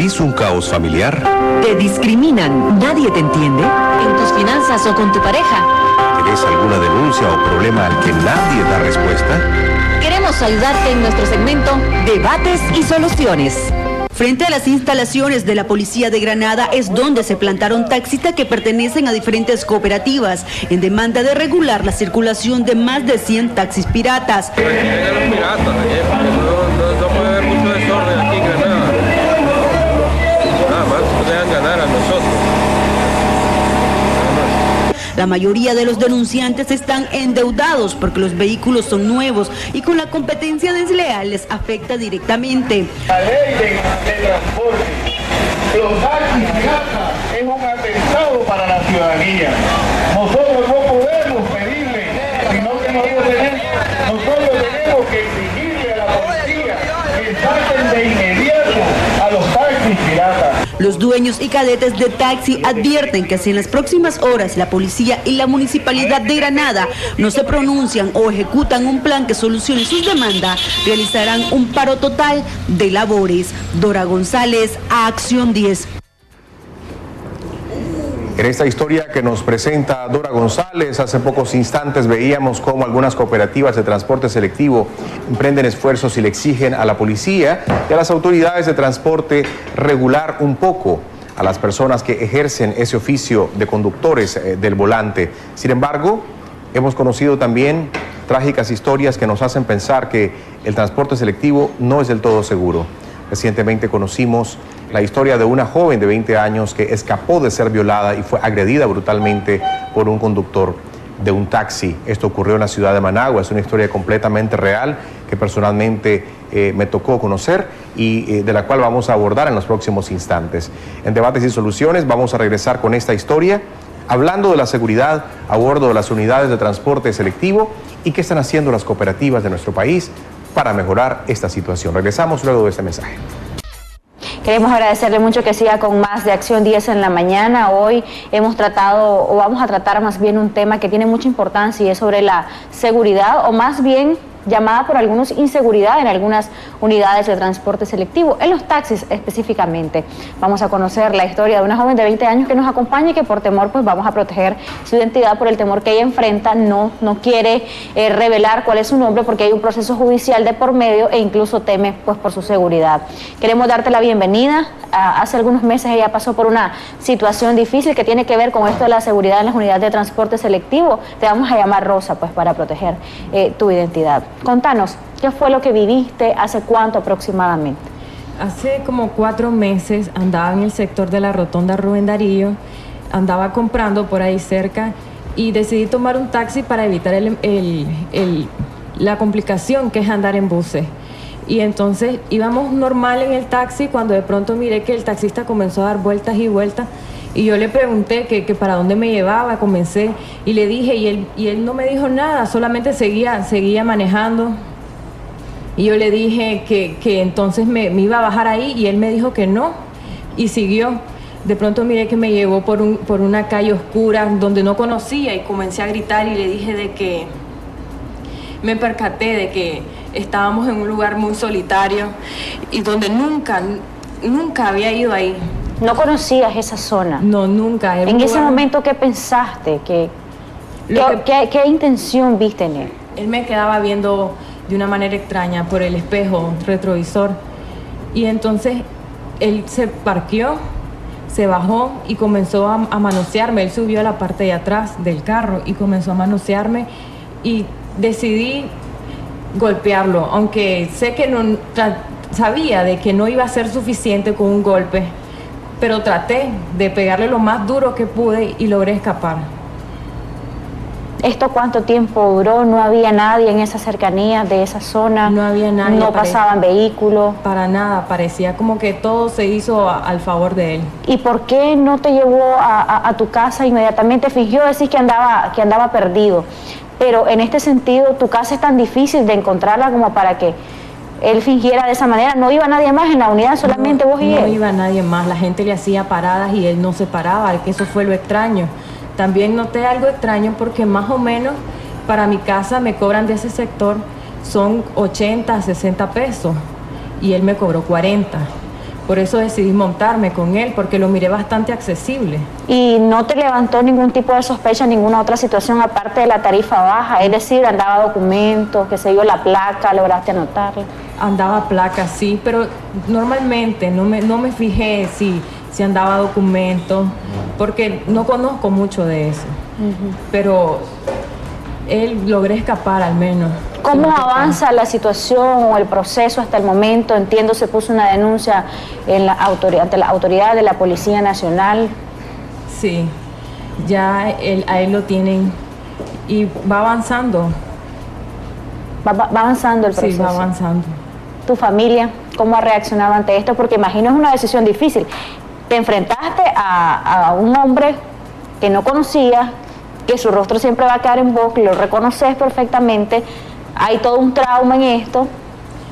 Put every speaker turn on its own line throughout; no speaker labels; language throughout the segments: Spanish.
¿Vivís un caos familiar?
¿Te discriminan? ¿Nadie te entiende?
¿En tus finanzas o con tu pareja?
¿Tenés alguna denuncia o problema al que nadie da respuesta?
Queremos ayudarte en nuestro segmento
Debates y Soluciones. Frente a las instalaciones de la Policía de Granada es donde se plantaron taxistas que pertenecen a diferentes cooperativas en demanda de regular la circulación de más de 100 taxis piratas.
No puede haber mucho desorden aquí en Granada. Nada más, nos dejan ganar a nosotros.
La mayoría de los denunciantes están endeudados porque los vehículos son nuevos y con la competencia desleal les afecta directamente.
La ley de transporte, los taxis piratas es un atentado para la ciudadanía. Nosotros no podemos pedirle, sino que nosotros tenemos que exigirle a la policía que saquen de inmediato a los taxis piratas.
Los dueños y cadetes de taxi advierten que si en las próximas horas la policía y la municipalidad de Granada no se pronuncian o ejecutan un plan que solucione sus demandas, realizarán un paro total de labores. Dora González, a Acción 10.
En esta historia que nos presenta Dora González, hace pocos instantes veíamos cómo algunas cooperativas de transporte selectivo emprenden esfuerzos y le exigen a la policía y a las autoridades de transporte regular un poco a las personas que ejercen ese oficio de conductores del volante. Sin embargo, hemos conocido también trágicas historias que nos hacen pensar que el transporte selectivo no es del todo seguro. Recientemente conocimos la historia de una joven de 20 años que escapó de ser violada y fue agredida brutalmente por un conductor de un taxi. Esto ocurrió en la ciudad de Managua. Es una historia completamente real que personalmente me tocó conocer y de la cual vamos a abordar en los próximos instantes. En Debates y Soluciones vamos a regresar con esta historia, hablando de la seguridad a bordo de las unidades de transporte selectivo y qué están haciendo las cooperativas de nuestro país para mejorar esta situación. Regresamos luego de este mensaje.
Queremos agradecerle mucho que siga con más de Acción 10 en la mañana. Hoy hemos tratado, o vamos a tratar más bien un tema que tiene mucha importancia y es sobre la seguridad, o más bien llamada por algunos inseguridad en algunas unidades de transporte selectivo, en los taxis específicamente. Vamos a conocer la historia de una joven de 20 años que nos acompaña y que por temor pues vamos a proteger su identidad por el temor que ella enfrenta, no quiere revelar cuál es su nombre porque hay un proceso judicial de por medio e incluso teme pues por su seguridad. Queremos darte la bienvenida. Hace algunos meses ella pasó por una situación difícil que tiene que ver con esto de la seguridad en las unidades de transporte selectivo. Te vamos a llamar Rosa pues para proteger tu identidad. Contanos, ¿qué fue lo que viviste? ¿Hace cuánto aproximadamente?
Hace como 4 meses andaba en el sector de la Rotonda Rubén Darío, andaba comprando por ahí cerca y decidí tomar un taxi para evitar la complicación que es andar en buses. Y entonces íbamos normal en el taxi cuando de pronto miré que el taxista comenzó a dar vueltas y vueltas. Y yo le pregunté que para dónde me llevaba, comencé y le dije y él no me dijo nada, solamente seguía manejando. Y yo le dije que entonces me iba a bajar ahí y él me dijo que no y siguió. De pronto miré que me llevó por una calle oscura donde no conocía y comencé a gritar y le dije de que me percaté de que estábamos en un lugar muy solitario y donde nunca había ido ahí.
¿No conocías esa zona?
No, nunca.
En ese momento, ¿qué pensaste? ¿Qué intención viste en él?
Él me quedaba viendo de una manera extraña por el espejo retrovisor. Y entonces él se parqueó, se bajó y comenzó a manosearme. Él subió a la parte de atrás del carro y comenzó a manosearme y decidí golpearlo, aunque sé que sabía de que no iba a ser suficiente con un golpe. Pero traté de pegarle lo más duro que pude y logré escapar.
¿Esto cuánto tiempo duró? ¿No había nadie en esa cercanía de esa zona?
No había nadie.
¿No pasaban vehículos?
Para nada, parecía como que todo se hizo al favor de él.
¿Y por qué no te llevó a tu casa inmediatamente? Fingió decir que andaba perdido. Pero en este sentido, tu casa es tan difícil de encontrarla como para que él fingiera de esa manera. ¿No iba nadie más en la unidad, solamente vos y él?
No iba nadie más, la gente le hacía paradas y él no se paraba, que eso fue lo extraño. También noté algo extraño porque más o menos para mi casa me cobran de ese sector son 80, 60 pesos y él me cobró 40. Por eso decidí montarme con él, porque lo miré bastante accesible.
¿Y no te levantó ningún tipo de sospecha, ninguna otra situación aparte de la tarifa baja? Es decir, andaba documentos, qué sé yo, la placa, ¿lograste anotarla?
Andaba placa, sí, pero normalmente no me fijé si andaba documentos, porque no conozco mucho de eso. Pero él logré escapar al menos.
¿Cómo avanza la situación o el proceso hasta el momento? Entiendo, se puso una denuncia en ante la autoridad de la Policía Nacional.
Sí, ya a él lo tienen y va avanzando.
Va avanzando el proceso.
Sí, va avanzando.
¿Tu familia cómo ha reaccionado ante esto? Porque imagino es una decisión difícil. Te enfrentaste a un hombre que no conocías, que su rostro siempre va a quedar en vos, que lo reconoces perfectamente. Hay todo un trauma en esto.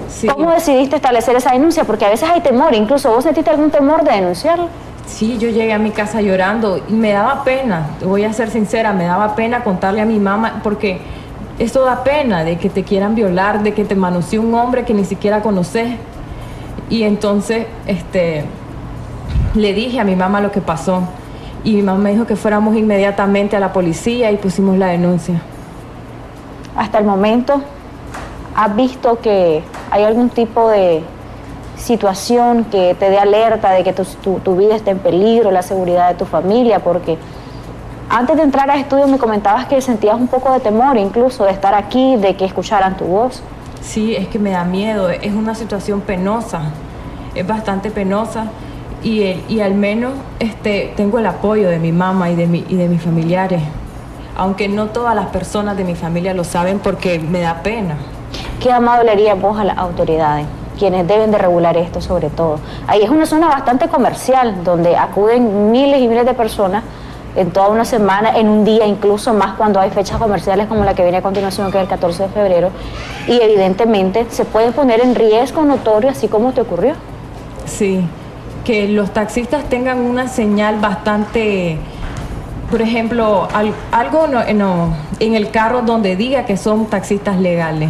Sí. ¿Cómo decidiste establecer esa denuncia? Porque a veces hay temor, incluso vos sentiste algún temor de denunciarlo.
Sí, yo llegué a mi casa llorando y me daba pena, te voy a ser sincera, me daba pena contarle a mi mamá, porque eso da pena, de que te quieran violar, de que te manosee un hombre que ni siquiera conoces. Y entonces le dije a mi mamá lo que pasó y mi mamá me dijo que fuéramos inmediatamente a la policía y pusimos la denuncia.
Hasta el momento, ¿has visto que hay algún tipo de situación que te dé alerta de que tu vida está en peligro, la seguridad de tu familia? Porque antes de entrar a estudio me comentabas que sentías un poco de temor incluso de estar aquí, de que escucharan tu voz.
Sí, es que me da miedo, es una situación penosa, es bastante penosa y al menos tengo el apoyo de mi mamá y de mis familiares. Aunque no todas las personas de mi familia lo saben porque me da pena.
¿Qué llamado le harías vos a las autoridades, quienes deben de regular esto sobre todo? Ahí es una zona bastante comercial, donde acuden miles y miles de personas en toda una semana, en un día, incluso más cuando hay fechas comerciales como la que viene a continuación, que es el 14 de febrero, y evidentemente se puede poner en riesgo notorio, así como te ocurrió.
Sí, que los taxistas tengan una señal bastante... Por ejemplo, algo en el carro donde diga que son taxistas legales,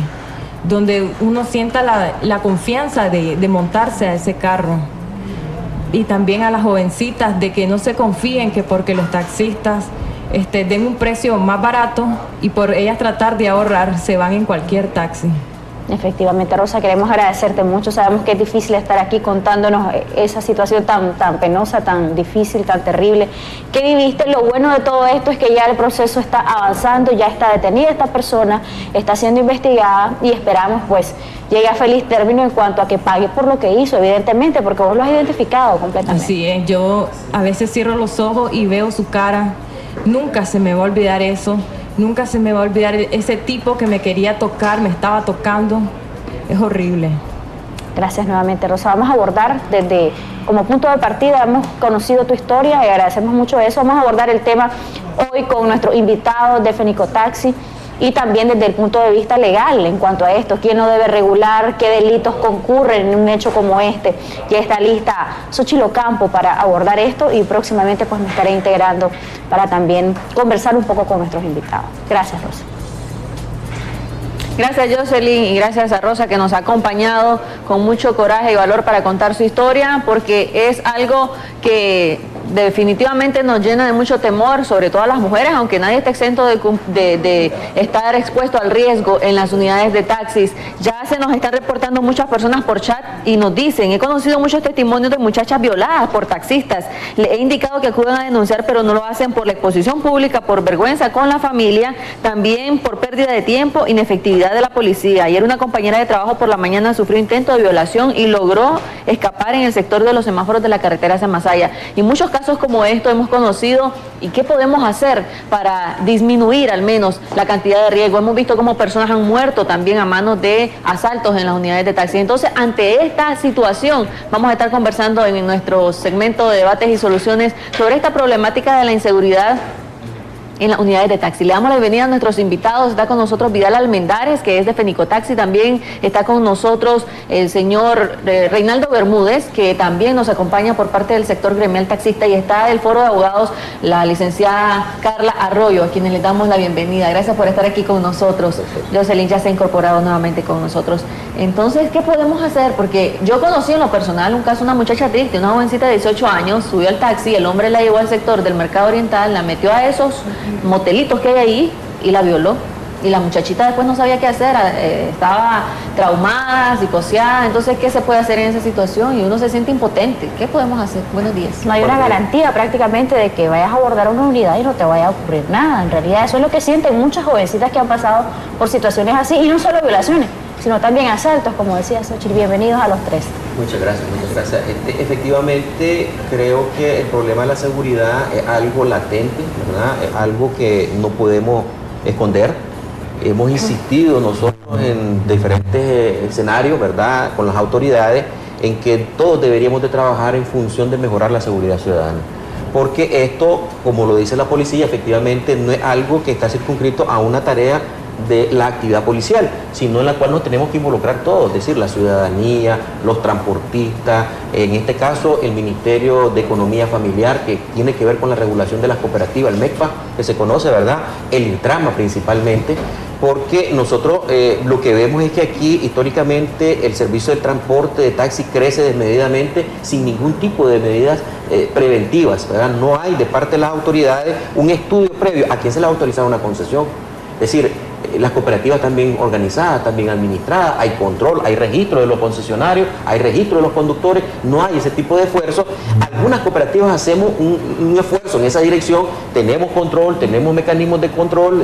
donde uno sienta la confianza de montarse a ese carro. Y también a las jovencitas de que no se confíen que porque los taxistas den un precio más barato y por ellas tratar de ahorrar se van en cualquier taxi.
Efectivamente, Rosa, queremos agradecerte mucho. Sabemos que es difícil estar aquí contándonos esa situación tan penosa, tan difícil, tan terrible que viviste. Lo bueno de todo esto es que ya el proceso está avanzando, ya está detenida esta persona, está siendo investigada y esperamos pues llegue a feliz término en cuanto a que pague por lo que hizo, evidentemente, porque vos lo has identificado completamente.
Así es, yo a veces cierro los ojos y veo su cara. Nunca se me va a olvidar eso. Nunca se me va a olvidar ese tipo que me quería tocar, me estaba tocando. Es horrible.
Gracias nuevamente, Rosa. Vamos a abordar como punto de partida, hemos conocido tu historia y agradecemos mucho eso. Vamos a abordar el tema hoy con nuestro invitado de Fenicotaxi y también desde el punto de vista legal en cuanto a esto, quién no debe regular, qué delitos concurren en un hecho como este. Ya está lista Xochitl Ocampo para abordar esto y próximamente pues me estaré integrando para también conversar un poco con nuestros invitados. Gracias, Rosa.
Gracias, Jocelyn, y gracias a Rosa, que nos ha acompañado con mucho coraje y valor para contar su historia, porque es algo que definitivamente nos llena de mucho temor, sobre todo a las mujeres, aunque nadie está exento de estar expuesto al riesgo en las unidades de taxis. Ya se nos están reportando muchas personas por chat y nos dicen, he conocido muchos testimonios de muchachas violadas por taxistas. Le he indicado que acuden a denunciar, pero no lo hacen por la exposición pública, por vergüenza con la familia, también por pérdida de tiempo, inefectividad de la policía. Ayer una compañera de trabajo por la mañana sufrió intento de violación y logró escapar en el sector de los semáforos de la carretera San Masaya. Y muchos casos como esto hemos conocido. ¿Y qué podemos hacer para disminuir al menos la cantidad de riesgo? Hemos visto cómo personas han muerto también a manos de asaltos en las unidades de taxi. Entonces, ante esta situación, vamos a estar conversando en nuestro segmento de debates y soluciones sobre esta problemática de la inseguridad en las unidades de taxi. Le damos la bienvenida a nuestros invitados. Está con nosotros Vidal Almendares, que es de Fenicotaxi también. Está con nosotros el señor Reinaldo Bermúdez, que también nos acompaña por parte del sector gremial taxista, y está del Foro de Abogados la licenciada Carla Arroyo, a quienes les damos la bienvenida. Gracias por estar aquí con nosotros. Jocelyn ya se ha incorporado nuevamente con nosotros. Entonces, ¿qué podemos hacer? Porque yo conocí en lo personal un caso, una muchacha triste, una jovencita de 18 años, subió al taxi, el hombre la llevó al sector del Mercado Oriental, la metió a esos motelitos que hay ahí y la violó. Y la muchachita después no sabía qué hacer, estaba traumada, psicoseada. Entonces, ¿qué se puede hacer en esa situación? Y uno se siente impotente. ¿Qué podemos hacer? Buenos días.
No hay una garantía prácticamente de que vayas a abordar una unidad y no te vaya a ocurrir nada. En realidad eso es lo que sienten muchas jovencitas que han pasado por situaciones así, y no solo violaciones, sino también asaltos, como decía Xochitl. Bienvenidos a los tres.
Muchas gracias. Efectivamente, creo que el problema de la seguridad es algo latente, ¿verdad? Es algo que no podemos esconder. Hemos insistido nosotros en diferentes escenarios, ¿verdad?, con las autoridades, en que todos deberíamos de trabajar en función de mejorar la seguridad ciudadana. Porque esto, como lo dice la policía, efectivamente no es algo que está circunscrito a una tarea de la actividad policial, sino en la cual nos tenemos que involucrar todos, es decir, la ciudadanía, los transportistas, en este caso el Ministerio de Economía Familiar, que tiene que ver con la regulación de las cooperativas, el MECFA, que se conoce, ¿verdad?, el Intrama principalmente, porque nosotros lo que vemos es que aquí históricamente el servicio de transporte de taxi crece desmedidamente sin ningún tipo de medidas preventivas, ¿verdad? No hay de parte de las autoridades un estudio previo a quién se le ha autorizado una concesión. Es decir, las cooperativas están bien organizadas, están bien administradas, hay control, hay registro de los concesionarios, hay registro de los conductores, no hay ese tipo de esfuerzo. Algunas cooperativas hacemos un esfuerzo en esa dirección, tenemos control, tenemos mecanismos de control,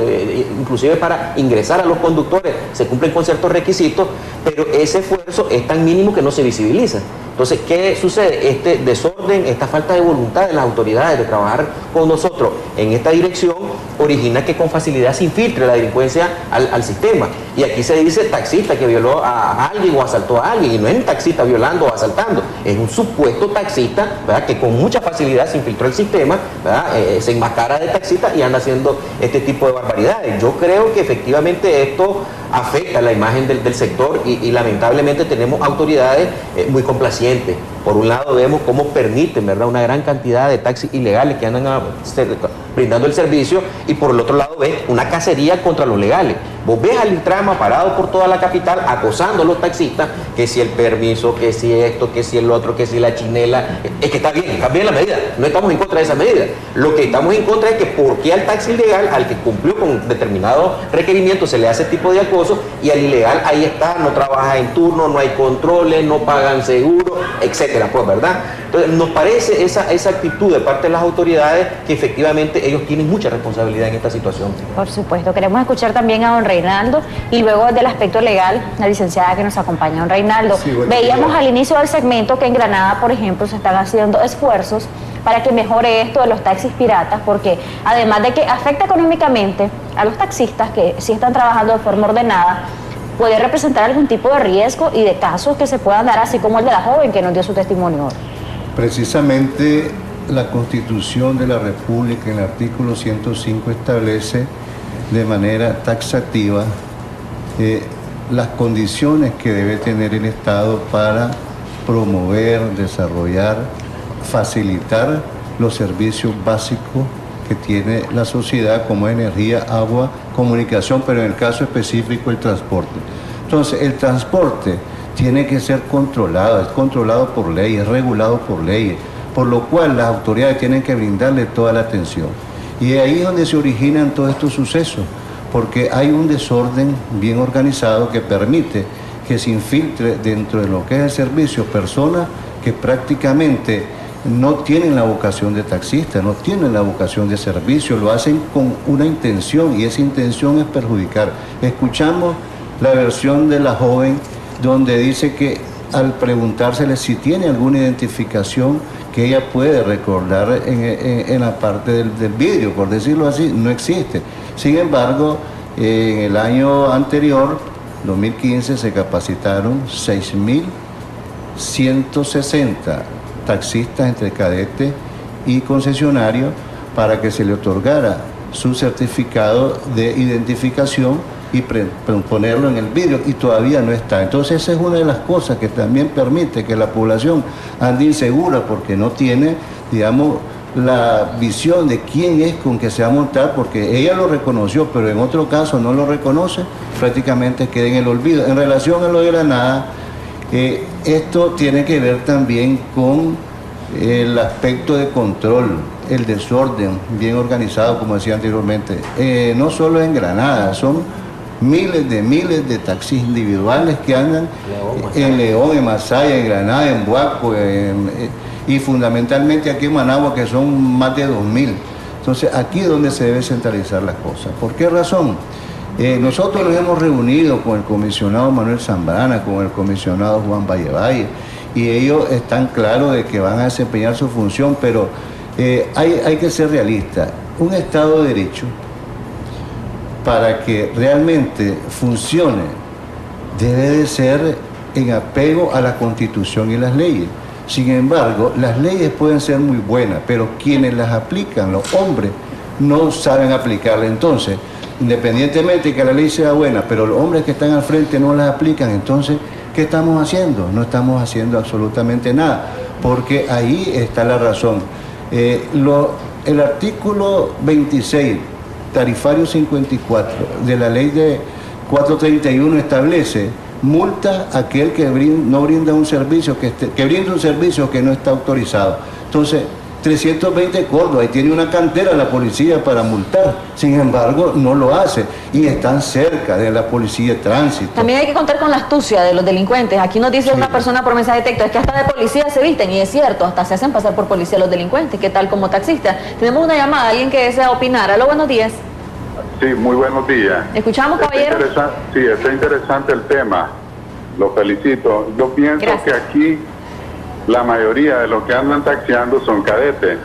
inclusive para ingresar a los conductores, se cumplen con ciertos requisitos, pero ese esfuerzo es tan mínimo que no se visibiliza. Entonces, ¿qué sucede? Este desorden, esta falta de voluntad de las autoridades de trabajar con nosotros en esta dirección origina que con facilidad se infiltre la delincuencia al sistema. Y aquí se dice taxista que violó a alguien o asaltó a alguien, y no es un taxista violando o asaltando, es un supuesto taxista, ¿verdad?, que con mucha facilidad se infiltró el sistema, ¿verdad?, se enmascara de taxista y anda haciendo este tipo de barbaridades. Yo creo que efectivamente esto afecta la imagen del sector y lamentablemente tenemos autoridades muy complacientes. Por un lado vemos cómo permiten, ¿verdad?, una gran cantidad de taxis ilegales que andan brindando el servicio, y por el otro lado ves una cacería contra los legales. Vos ves al Intrama parado por toda la capital acosando a los taxistas, que si el permiso, que si esto, que si el otro, que si la chinela. Es que está bien la medida, no estamos en contra de esa medida. Lo que estamos en contra es que por qué al taxi ilegal, al que cumplió con determinados requerimientos, se le hace este tipo de acoso, y al ilegal ahí está, no trabaja en turno, no hay controles, no pagan seguro, etcétera, pues, ¿verdad? Entonces nos parece esa actitud de parte de las autoridades que efectivamente ellos tienen mucha responsabilidad en esta situación.
Por supuesto, queremos escuchar también a don Reinaldo, y luego del aspecto legal, la licenciada que nos acompaña. Don Reinaldo, sí, veíamos al inicio del segmento que en Granada, por ejemplo, se están haciendo esfuerzos para que mejore esto de los taxis piratas, porque además de que afecta económicamente a los taxistas que sí están trabajando de forma ordenada, puede representar algún tipo de riesgo y de casos que se puedan dar, así como el de la joven que nos dio su testimonio.
Precisamente la Constitución de la República, en el artículo 105, establece de manera taxativa las condiciones que debe tener el Estado para promover, desarrollar, facilitar los servicios básicos que tiene la sociedad, como energía, agua, comunicación, pero en el caso específico el transporte. Entonces, el transporte tiene que ser controlado, es controlado por ley, es regulado por leyes, por lo cual las autoridades tienen que brindarle toda la atención. Y ahí es donde se originan todos estos sucesos, porque hay un desorden bien organizado que permite que se infiltre dentro de lo que es el servicio personas que prácticamente no tienen la vocación de taxista, no tienen la vocación de servicio, lo hacen con una intención, y esa intención es perjudicar. Escuchamos la versión de la joven donde dice que al preguntársele si tiene alguna identificación que ella puede recordar en la parte del vidrio, por decirlo así, no existe. Sin embargo, en el año anterior, 2015, se capacitaron 6.160 taxistas entre cadetes y concesionarios para que se le otorgara su certificado de identificación y ponerlo en el vidrio, y todavía no está. Entonces esa es una de las cosas que también permite que la población ande insegura, porque no tiene, digamos, la visión de quién es con que se va a montar, porque ella lo reconoció, pero en otro caso no lo reconoce, prácticamente queda en el olvido. En relación a lo de Granada, esto tiene que ver también con el aspecto de control, el desorden bien organizado, como decía anteriormente. No solo en Granada, son miles de taxis individuales que andan en León, en Masaya, en Granada, en Buaco, y fundamentalmente aquí en Managua, que son más de 2.000. Entonces aquí es donde se debe centralizar las cosas. ¿Por qué razón? Nosotros nos hemos reunido con el comisionado Manuel Zambrana, con el comisionado Juan Valle, y ellos están claros de que van a desempeñar su función, pero hay que ser realistas. Un Estado de Derecho, para que realmente funcione, debe de ser en apego a la Constitución y las leyes. Sin embargo, las leyes pueden ser muy buenas, pero quienes las aplican, los hombres, no saben aplicarlas. Entonces, independientemente de que la ley sea buena, pero los hombres que están al frente no las aplican, entonces, ¿qué estamos haciendo? No estamos haciendo absolutamente nada, porque ahí está la razón. El artículo 26, tarifario 54, de la ley de 431 establece multa a aquel que no brinda un servicio, que brinda un servicio que no está autorizado. Entonces, 320 Córdoba, y tiene una cantera la policía para multar, sin embargo no lo hace, y están cerca de la policía de tránsito.
También hay que contar con la astucia de los delincuentes. Aquí nos dice una persona por mensaje de texto, es que hasta de policía se visten, y es cierto, hasta se hacen pasar por policía los delincuentes. ¿Qué tal como taxistas? Tenemos una llamada, alguien que desea opinar. Aló, buenos días.
Sí, muy buenos días.
¿Escuchamos, caballero?
Sí, está interesante el tema. Lo felicito. Yo pienso que aquí la mayoría de los que andan taxiando son cadetes.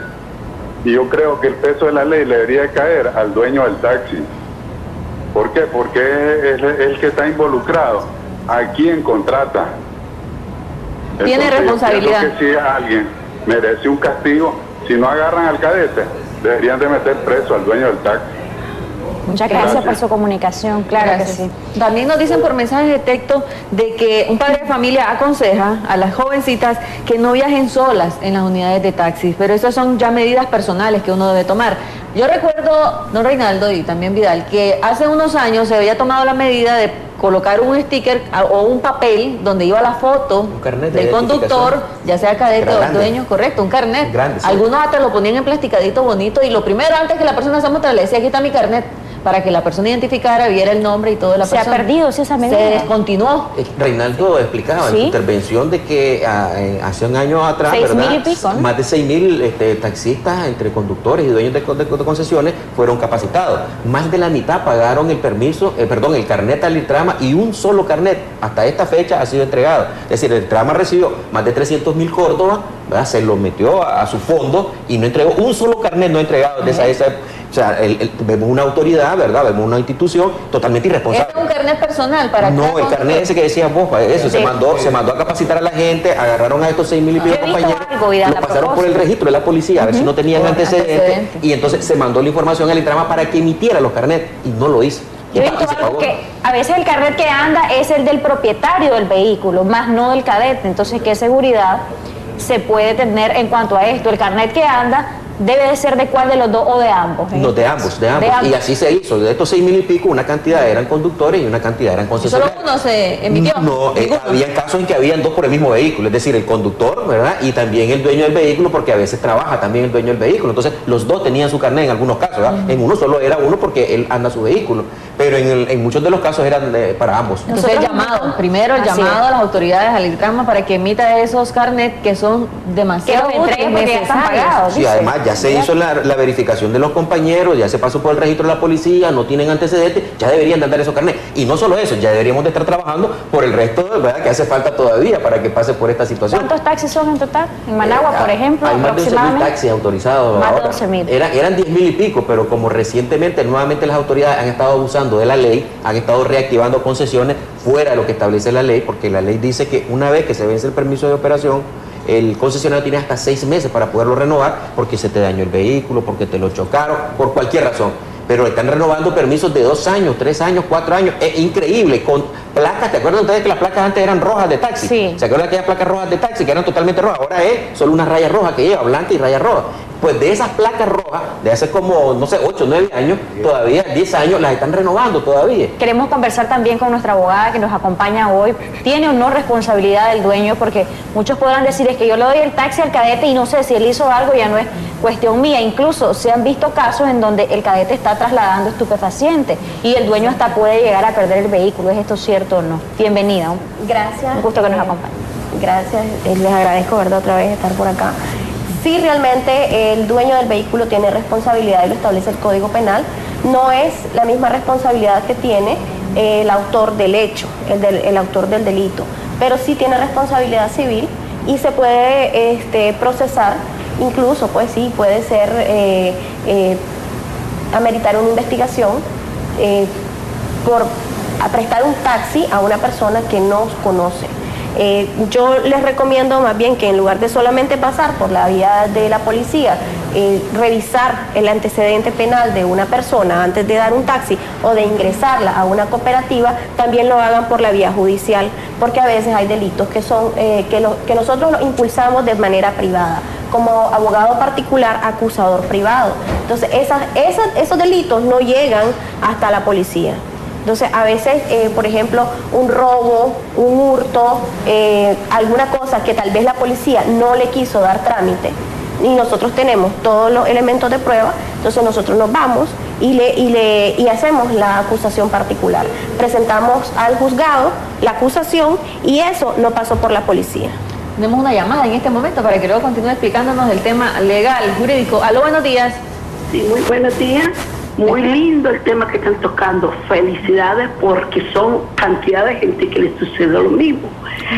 Y yo creo que el peso de la ley le debería caer al dueño del taxi. ¿Por qué? Porque es el que está involucrado. ¿A quién contrata?
Tiene responsabilidad.
Yo creo que si alguien merece un castigo, si no agarran al cadete, deberían de meter preso al dueño del taxi.
Muchas gracias por su comunicación, claro que sí.
También nos dicen por mensajes de texto de que un padre de familia aconseja a las jovencitas que no viajen solas en las unidades de taxis, pero esas son ya medidas personales que uno debe tomar. Yo recuerdo, don Reinaldo y también Vidal, que hace unos años se había tomado la medida de colocar un sticker o un papel donde iba la foto del conductor, ya sea cadete o dueño, correcto, un carnet. Grande, sí. Algunos hasta lo ponían en plasticadito bonito, y lo primero, antes que la persona se mostrara, le decía, aquí está mi carnet, para que la persona identificara, viera el nombre y todo de la persona.
Se ha perdido esa medida.
Se descontinuó.
Reinaldo explicaba en su intervención de que hace un año atrás,
6.000 y pico, ¿no?
Más de 6.000 taxistas, entre conductores y dueños de concesiones, fueron capacitados. Más de la mitad pagaron el carnet al Iltrama, y un solo carnet hasta esta fecha ha sido entregado. Es decir, el Iltrama recibió más de 300.000 Córdoba, ¿verdad? Se lo metió a su fondo y no entregó un solo carnet, no entregado desde esa. O sea, vemos una autoridad, ¿verdad? Vemos una institución totalmente irresponsable.
¿Es un carnet personal para
No, el carnet ese que decías vos, eso, sí. se mandó a capacitar a la gente, agarraron a estos 6.000 y pico compañeros, lo pasaron por el registro de la policía, a ver si no tenían antecedentes, y entonces se mandó la información al Iltrama para que emitiera los carnets, y no lo hizo.
Yo he visto algo que a veces el carnet que anda es el del propietario del vehículo, más no del cadete. Entonces, ¿qué seguridad se puede tener en cuanto a esto? El carnet que anda debe de ser de cuál de los dos, o de ambos.
No, de ambos. Y así se hizo. De estos 6.000 y pico, una cantidad eran conductores y una cantidad eran concesionarios.
¿Solo uno se emitió?
No, había casos en que habían dos por el mismo vehículo, es decir, el conductor, ¿verdad? Y también el dueño del vehículo, porque a veces trabaja también el dueño del vehículo. Entonces, los dos tenían su carnet en algunos casos, ¿verdad? En uno solo era uno porque él anda su vehículo, pero en muchos de los casos eran para ambos.
Entonces, el llamado a las autoridades, al Iltrama, para que emita esos carnets que son demasiado necesarios.
Sí, además ya se hizo la verificación de los compañeros, ya se pasó por el registro de la policía, no tienen antecedentes, ya deberían de andar esos carnets. Y no solo eso, ya deberíamos de estar trabajando por el resto, ¿verdad?, que hace falta todavía para que pase por esta situación.
¿Cuántos taxis son en total? En Managua, por ejemplo,
hay más de 11.000 taxis autorizados.
Más
ahora.
de 12.000.
Eran 10.000 y pico, pero como recientemente nuevamente las autoridades han estado abusando de la ley, han estado reactivando concesiones fuera de lo que establece la ley, porque la ley dice que una vez que se vence el permiso de operación, el concesionario tiene hasta 6 meses para poderlo renovar, porque se te dañó el vehículo, porque te lo chocaron, por cualquier razón. pero están renovando permisos de 2 años, 3 años, 4 años, es increíble, con placas. ¿Te acuerdan ustedes que las placas antes eran rojas de taxi?
Sí.
¿Se acuerdan de aquellas placas rojas de taxi que eran totalmente rojas? Ahora es solo una raya roja que lleva, blanca y raya roja. Pues de esas placas rojas, de hace como, no sé, 8, 9 años, todavía 10 años, las están renovando todavía.
Queremos conversar también con nuestra abogada que nos acompaña hoy. ¿Tiene o no responsabilidad del dueño? Porque muchos podrán decir, es que yo le doy el taxi al cadete y no sé si él hizo algo, ya no es cuestión mía. Incluso se han visto casos en donde el cadete está trasladando estupefacientes y el dueño hasta puede llegar a perder el vehículo. ¿Es esto cierto o no? Bienvenida.
Gracias.
Un gusto que nos acompañe.
Gracias, les agradezco, ¿verdad?, otra vez estar por acá. Sí, realmente el dueño del vehículo tiene responsabilidad y lo establece el Código Penal. No es la misma responsabilidad que tiene el autor del hecho, el autor del delito, pero sí tiene responsabilidad civil y se puede procesar, incluso pues sí, puede ser ameritar una investigación por prestar un taxi a una persona que no conoce. Yo les recomiendo más bien que en lugar de solamente pasar por la vía de la policía, revisar el antecedente penal de una persona antes de dar un taxi o de ingresarla a una cooperativa, también lo hagan por la vía judicial, porque a veces hay delitos que son que nosotros los impulsamos de manera privada, como abogado particular, acusador privado. Entonces esos delitos no llegan hasta la policía. Entonces, a veces, por ejemplo, un robo, un hurto, alguna cosa que tal vez la policía no le quiso dar trámite y nosotros tenemos todos los elementos de prueba, entonces nosotros nos vamos y hacemos la acusación particular. Presentamos al juzgado la acusación y eso no pasó por la policía.
Tenemos una llamada en este momento para que luego continúe explicándonos el tema legal, jurídico. Aló, buenos días.
Sí, muy buenos días. Muy lindo el tema que están tocando. Felicidades porque son cantidad de gente que les sucedió lo mismo.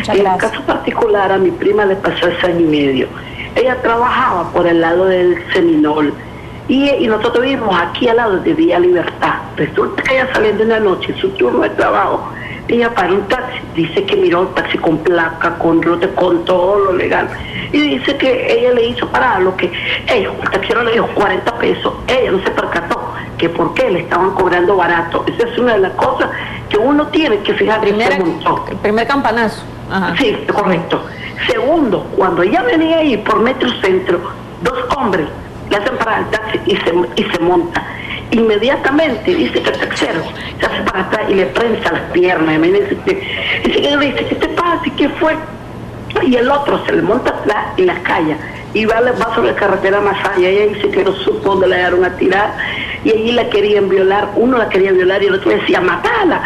En el caso particular a mi prima le pasó hace 1 año y medio. Ella trabajaba por el lado del Seminol y nosotros vivimos aquí al lado de Vía Libertad. Resulta que ella saliendo en la noche, su turno de trabajo, ella paró un taxi, dice que miró un taxi con placa, con rute, con todo lo legal, y dice que ella le hizo parar lo que el taxero le dijo 40 pesos, ella no se percató que por qué le estaban cobrando barato. Esa es una de las cosas que uno tiene que fijarse.
El primer campanazo. Ajá.
Sí, correcto. Segundo, cuando ella venía ahí por Metrocentro, 2 hombres le hacen parar el taxi y se monta. Inmediatamente dice que el taxero se hace para atrás y le prensa las piernas. Y dice, ¿qué te pasa? ¿Y qué fue? Y el otro se le monta atrás y la calla. Y va sobre la carretera más allá. Ella dice que no supo dónde la llegaron a tirar. Y allí la querían violar. Uno la quería violar y el otro decía, matala,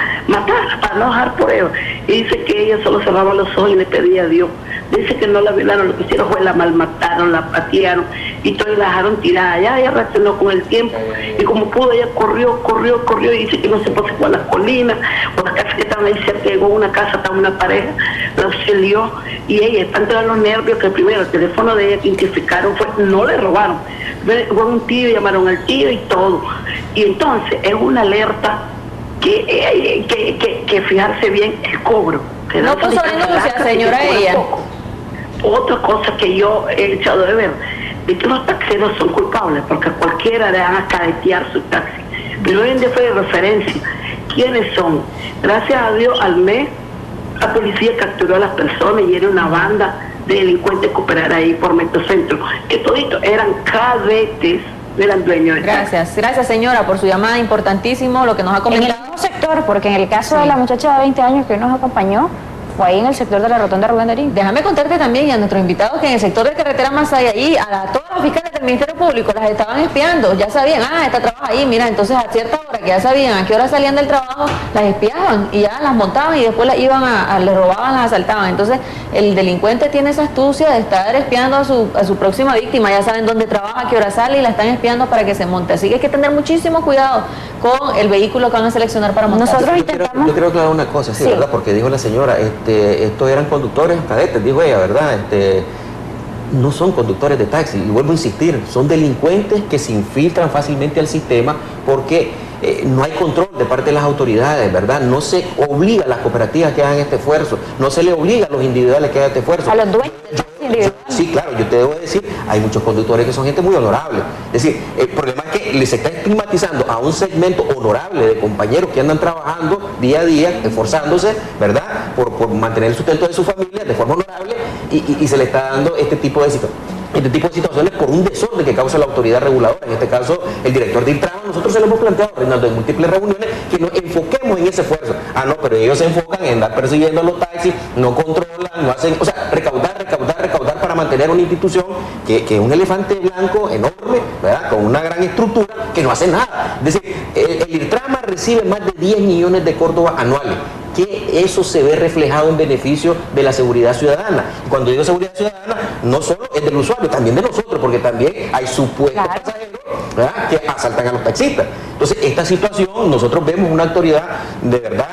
para no dejar pruebas. Y dice que ella solo cerraba los ojos y le pedía a Dios. Dice que no la violaron, lo que hicieron fue la malmataron, la patearon y todo, y la dejaron tirada. Ya ella reaccionó con el tiempo y como pudo, ella corrió y dice que no se puede por las colinas, por las casas que estaban ahí cerca, llegó a una casa, estaba una pareja, la auxilió y ella, están todos los nervios, que primero el teléfono de ella que identificaron no le robaron, fue un tío, llamaron al tío y todo. Y entonces es una alerta que fijarse bien el cobro.
No puso denuncia, señora, ella.
Otra cosa que yo he echado de ver, de que los taxeros son culpables, porque a cualquiera le van a cadetear su taxi. Pero hoy en día fue de referencia. ¿Quiénes son? Gracias a Dios, al mes, la policía capturó a las personas y era una banda de delincuentes que operara ahí por Metrocentro, que toditos eran cadetes, eran dueños de
Gracias, gracias señora por su llamada, importantísimo lo que nos ha comentado.
En el mismo sector, porque en el caso de la muchacha de 20 años que nos acompañó, fue ahí en el sector de la Rotonda Rubén Darío.
Déjame contarte también y a nuestros invitados que en el sector de carretera más allá, ahí todas las fiscales del Ministerio Público las estaban espiando, ya sabían, esta trabaja ahí, mira, entonces a cierta hora que ya sabían a qué hora salían del trabajo, las espiaban y ya las montaban y después las iban les robaban, las asaltaban. Entonces el delincuente tiene esa astucia de estar espiando a su próxima víctima, ya saben dónde trabaja, a qué hora sale y la están espiando para que se monte. Así que hay que tener muchísimo cuidado con el vehículo que van a seleccionar para montar.
Nosotros
yo quiero aclarar una cosa, sí, ¿verdad? Porque dijo la señora, estos eran conductores cadetes, dijo ella, ¿verdad? No son conductores de taxi, y vuelvo a insistir, son delincuentes que se infiltran fácilmente al sistema porque no hay control de parte de las autoridades, ¿verdad? No se obliga a las cooperativas que hagan este esfuerzo, no se le obliga a los individuales que hagan este esfuerzo.
A los dueños del taxi individual.
sí, claro, yo te debo decir, hay muchos conductores que son gente muy honorable. Es decir, el problema es que les está estigmatizando a un segmento honorable de compañeros que andan trabajando día a día, esforzándose, ¿verdad?, por mantener el sustento de su familia de forma honorable, y se le está dando este tipo de situaciones por un desorden que causa la autoridad reguladora, en este caso el director de Intrama. Nosotros se lo hemos planteado, Reinaldo, en múltiples reuniones, que nos enfoquemos en ese esfuerzo. No, pero ellos se enfocan en andar persiguiendo a los taxis, no controlan, no hacen, o sea, recaudar para mantener una institución que es un elefante blanco enorme, ¿verdad?, con una gran estructura, que no hace nada. Es decir, el Intrama recibe más de 10 millones de Córdoba anuales, que eso se ve reflejado en beneficio de la seguridad ciudadana. Cuando digo seguridad ciudadana, no solo es del usuario, también de nosotros, porque también hay supuestos pasajeros, ¿verdad?, que asaltan a los taxistas. Entonces, esta situación, nosotros vemos una autoridad de verdad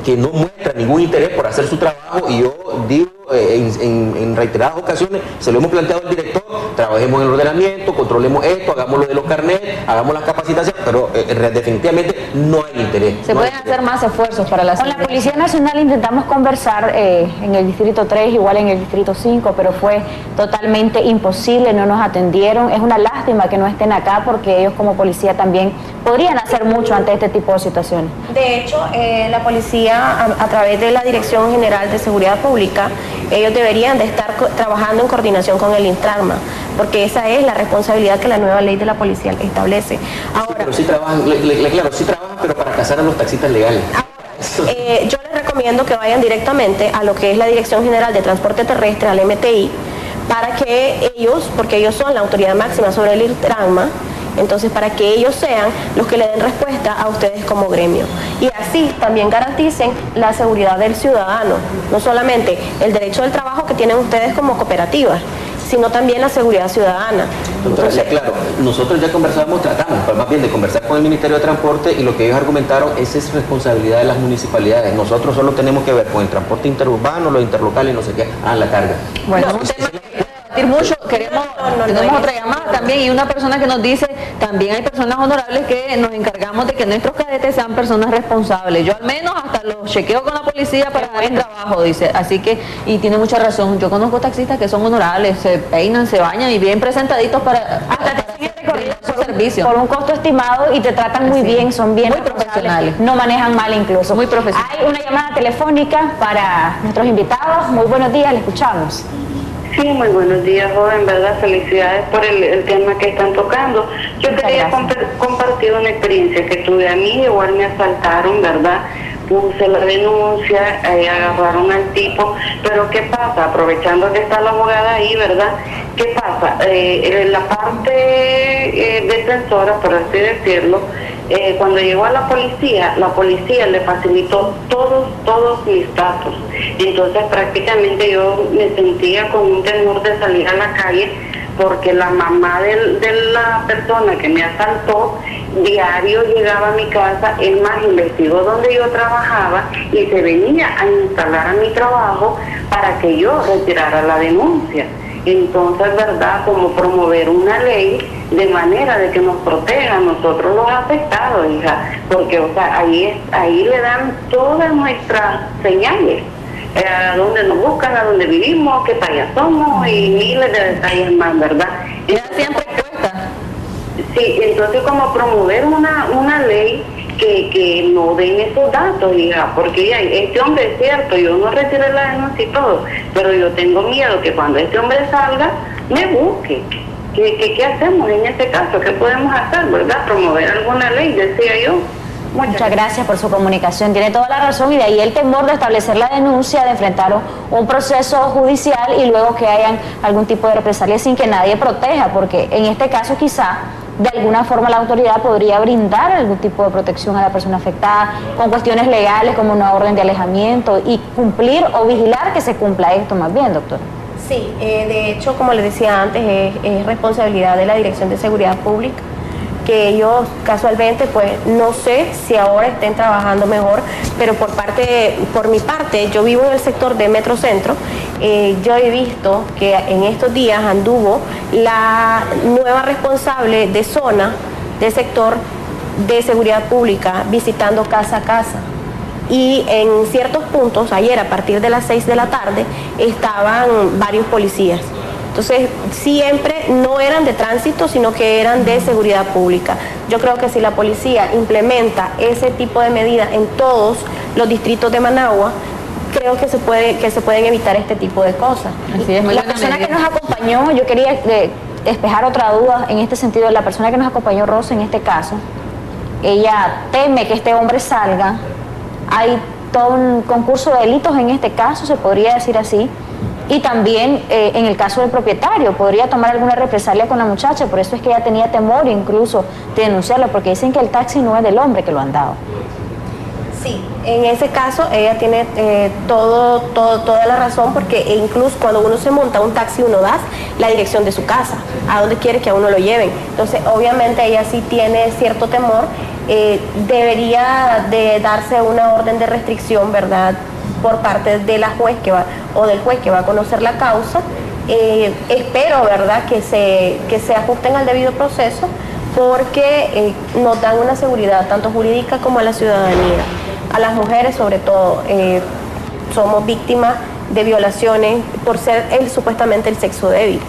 que no muestra ningún interés por hacer su trabajo, y yo digo en reiteradas ocasiones, se lo hemos planteado al director: trabajemos en el ordenamiento, controlemos esto, hagamos lo de los carnets, hagamos las capacitaciones, pero definitivamente no hay interés.
Se pueden hacer más esfuerzos para la seguridad.
Con la Policía Nacional intentamos conversar en el Distrito 3, igual en el Distrito 5, pero fue totalmente imposible, no nos atendieron. Es una lástima que no estén acá, porque ellos como policía también podrían hacer mucho ante este tipo de situaciones.
De hecho, la policía, a través de la Dirección General de Seguridad Pública, ellos deberían de estar trabajando en coordinación con el Intrama, porque esa es la responsabilidad que la nueva ley de la policía establece. Ahora,
sí, pero sí trabajan, claro, sí trabajan, pero para cazar a los taxistas legales.
Yo les recomiendo que vayan directamente a lo que es la Dirección General de Transporte Terrestre, al MTI, para que ellos, porque ellos son la autoridad máxima sobre el Intrama, entonces para que ellos sean los que le den respuesta a ustedes como gremio, y así también garanticen la seguridad del ciudadano, no solamente el derecho del trabajo que tienen ustedes como cooperativas, sino también la seguridad ciudadana.
Entonces, claro, nosotros ya tratamos más bien de conversar con el Ministerio de Transporte, y lo que ellos argumentaron, esa es responsabilidad de las municipalidades. Nosotros solo tenemos que ver con el transporte interurbano, los interlocales, no sé qué, la carga.
Bueno, un tema mucho, tenemos otra llamada también, y una persona que nos dice: también hay personas honorables que nos encargamos de que nuestros cadetes sean personas responsables. Yo al menos hasta los chequeo con la policía para dar el trabajo, dice. Así que, y tiene mucha razón, yo conozco taxistas que son honorables, se peinan, se bañan y bien presentaditos para su servicio.
Por un costo estimado, y te tratan muy bien, son bien
muy profesionales,
no manejan mal incluso.
Muy profesionales.
Hay una llamada telefónica para nuestros invitados. Muy buenos días, le escuchamos.
Sí, muy buenos días, joven, ¿verdad? Felicidades por el tema que están tocando. Yo quería compartir una experiencia que tuve. A mí igual me asaltaron, ¿verdad? Puse la denuncia, agarraron al tipo, pero ¿qué pasa? Aprovechando que está la abogada ahí, ¿verdad? ¿Qué pasa? La parte defensora, por así decirlo, cuando llegó a la policía le facilitó todos mis datos. Entonces prácticamente yo me sentía con un temor de salir a la calle, porque la mamá de la persona que me asaltó diario llegaba a mi casa. Es más, investigó donde yo trabajaba y se venía a instalar a mi trabajo para que yo retirara la denuncia. Entonces, ¿verdad?, como promover una ley de manera de que nos proteja a nosotros los afectados, hija, porque, o sea, ahí le dan todas nuestras señales, a dónde nos buscan, a dónde vivimos, qué talla somos y miles de detalles más, ¿verdad?
Siempre cuesta.
Sí, entonces como promover una ley que no den esos datos, hija, porque ya, este hombre es cierto, yo no retiré la denuncia y todo, pero yo tengo miedo que cuando este hombre salga, me busque. ¿Qué hacemos en este caso? ¿Qué podemos hacer, verdad? Promover alguna ley, decía yo.
Muchas gracias por su comunicación, tiene toda la razón, y de ahí el temor de establecer la denuncia, de enfrentar un proceso judicial y luego que hayan algún tipo de represalia sin que nadie proteja, porque en este caso quizá de alguna forma la autoridad podría brindar algún tipo de protección a la persona afectada con cuestiones legales como una orden de alejamiento, y cumplir o vigilar que se cumpla esto más bien, doctora.
Sí, de hecho, como les decía antes, es responsabilidad de la Dirección de Seguridad Pública, que ellos casualmente, pues no sé si ahora estén trabajando mejor, pero por mi parte, yo vivo en el sector de Metrocentro. Yo he visto que en estos días anduvo la nueva responsable de zona, de sector de seguridad pública, visitando casa a casa. Y en ciertos puntos, ayer a partir de las 6 de la tarde, estaban varios policías. Entonces, siempre no eran de tránsito, sino que eran de seguridad pública. Yo creo que si la policía implementa ese tipo de medidas en todos los distritos de Managua, creo que se pueden evitar este tipo de cosas.
Así es,
la persona que nos acompañó, yo quería despejar otra duda en este sentido. La persona que nos acompañó, Rosa, en este caso, ella teme que este hombre salga. Hay todo un concurso de delitos en este caso, se podría decir así, y también en el caso del propietario podría tomar alguna represalia con la muchacha. Por eso es que ella tenía temor incluso de denunciarlo, porque dicen que el taxi no es del hombre que lo han dado.
Sí, en ese caso ella tiene toda la razón, porque incluso cuando uno se monta un taxi uno da la dirección de su casa, a donde quiere que a uno lo lleven. Entonces obviamente ella sí tiene cierto temor, debería de darse una orden de restricción, ¿verdad?, por parte de la juez o del juez que va a conocer la causa. Espero, ¿verdad?, que se ajusten al debido proceso, porque nos dan una seguridad tanto jurídica como a la ciudadanía. A las mujeres sobre todo, somos víctimas de violaciones por ser supuestamente el sexo débil,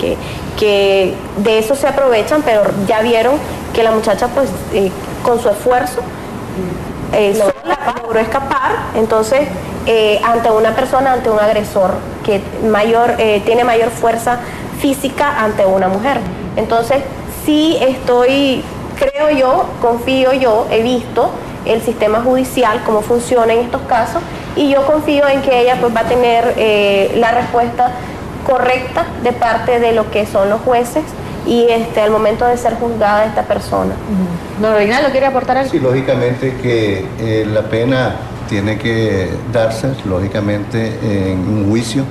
que de eso se aprovechan, pero ya vieron que la muchacha pues con su esfuerzo logró escapar. Entonces ante una persona, ante un agresor que tiene mayor fuerza física ante una mujer. Entonces sí creo yo, confío yo, he visto el sistema judicial, cómo funciona en estos casos, y yo confío en que ella pues va a tener la respuesta correcta de parte de lo que son los jueces y al momento de ser juzgada esta persona.
Don Reinaldo, ¿quiere aportar algo?
Sí, lógicamente que la pena tiene que darse, lógicamente, en un juicio,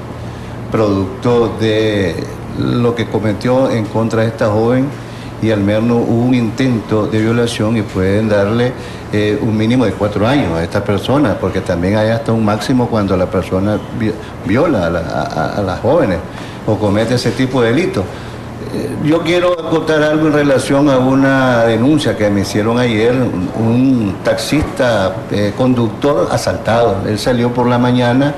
producto de lo que cometió en contra de esta joven, y al menos hubo un intento de violación y pueden darle un mínimo de 4 años a esta persona, porque también hay hasta un máximo cuando la persona viola a las jóvenes o comete ese tipo de delitos. Yo quiero acotar algo en relación a una denuncia que me hicieron ayer. Un taxista conductor asaltado. Él salió por la mañana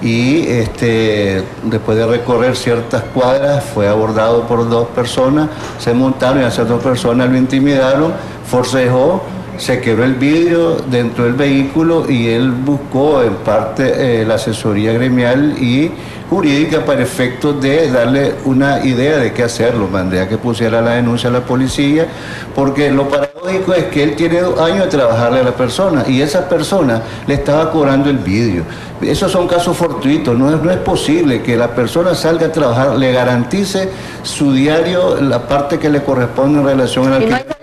y después de recorrer ciertas cuadras fue abordado por 2 personas, se montaron y a esas 2 personas lo intimidaron, forcejó, se quebró el vidrio dentro del vehículo y él buscó en parte la asesoría gremial y jurídica para efectos de darle una idea de qué hacer. Lo mandé a que pusiera la denuncia a la policía, porque lo paradójico es que él tiene 2 años de trabajarle a la persona y esa persona le estaba cobrando el vidrio. Esos son casos fortuitos, no es posible que la persona salga a trabajar, le garantice su diario, la parte que le corresponde en relación al alquiler.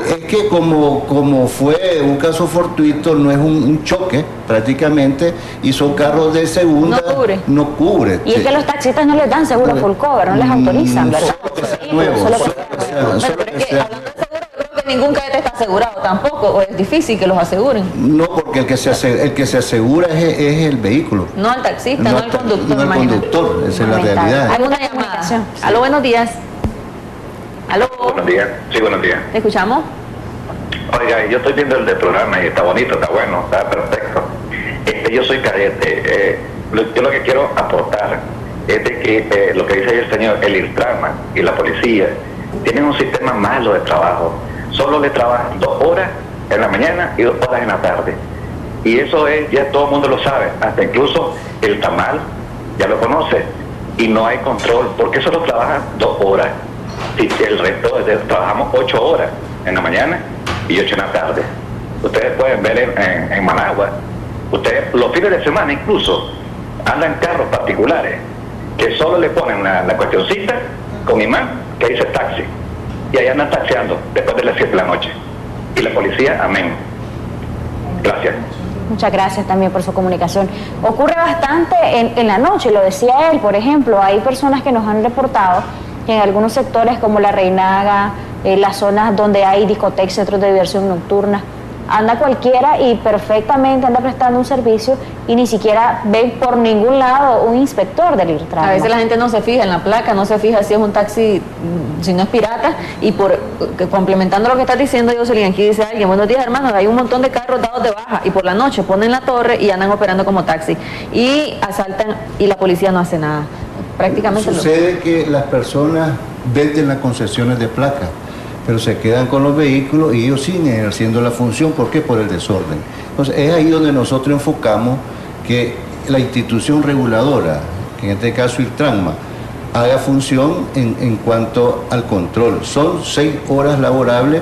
Es que como fue un caso fortuito, no es un choque prácticamente, y son carros de segunda, no cubre.
Y es que los taxistas no les dan seguro full cover, no les autorizan, ¿verdad?
Ningún cadete está asegurado tampoco, o es difícil que los aseguren.
No, porque el que se asegura es el vehículo.
No el taxista, no el conductor.
No el conductor, esa es la realidad.
Hay una llamada. Aló, buenos días. Aló.
Buenos días. Sí, buenos días.
¿Te escuchamos?
Oiga, yo estoy viendo el del programa y está bonito, está bueno, está perfecto. Yo soy cadete. Yo lo que quiero aportar es de que lo que dice el señor, el Irtrama y la policía tienen un sistema malo de trabajo. Solo le trabajan 2 horas en la mañana y 2 horas en la tarde. Y eso ya todo el mundo lo sabe, hasta incluso el tamal ya lo conoce. Y no hay control, porque solo trabajan 2 horas. Y el resto trabajamos 8 horas en la mañana y 8 en la tarde. Ustedes pueden ver en Managua, ustedes los fines de semana incluso andan carros particulares que solo le ponen la cuestioncita con imán que dice taxi, y ahí andan taxiando después de las 7 de la noche. Y la policía, amén. Gracias.
Muchas gracias también por su comunicación. Ocurre bastante en la noche, lo decía él, por ejemplo, hay personas que nos han reportado que en algunos sectores como La Reinaga, las zonas donde hay discotecas, centros de diversión nocturna, anda cualquiera y perfectamente anda prestando un servicio y ni siquiera ven por ningún lado un inspector del Irtrama.
A veces la gente no se fija en la placa, no se fija si es un taxi, si no es pirata, y complementando lo que estás diciendo, Jocelyn, aquí dice alguien, buenos días hermanos, hay un montón de carros dados de baja y por la noche ponen la torre y andan operando como taxi y asaltan y la policía no hace nada. prácticamente.
Sucede que las personas venden las concesiones de placas, pero se quedan con los vehículos y ellos siguen ejerciendo la función. ¿Por qué? Por el desorden. Entonces es ahí donde nosotros enfocamos que la institución reguladora, que en este caso Iltranma, haga función en cuanto al control. Son 6 horas laborables,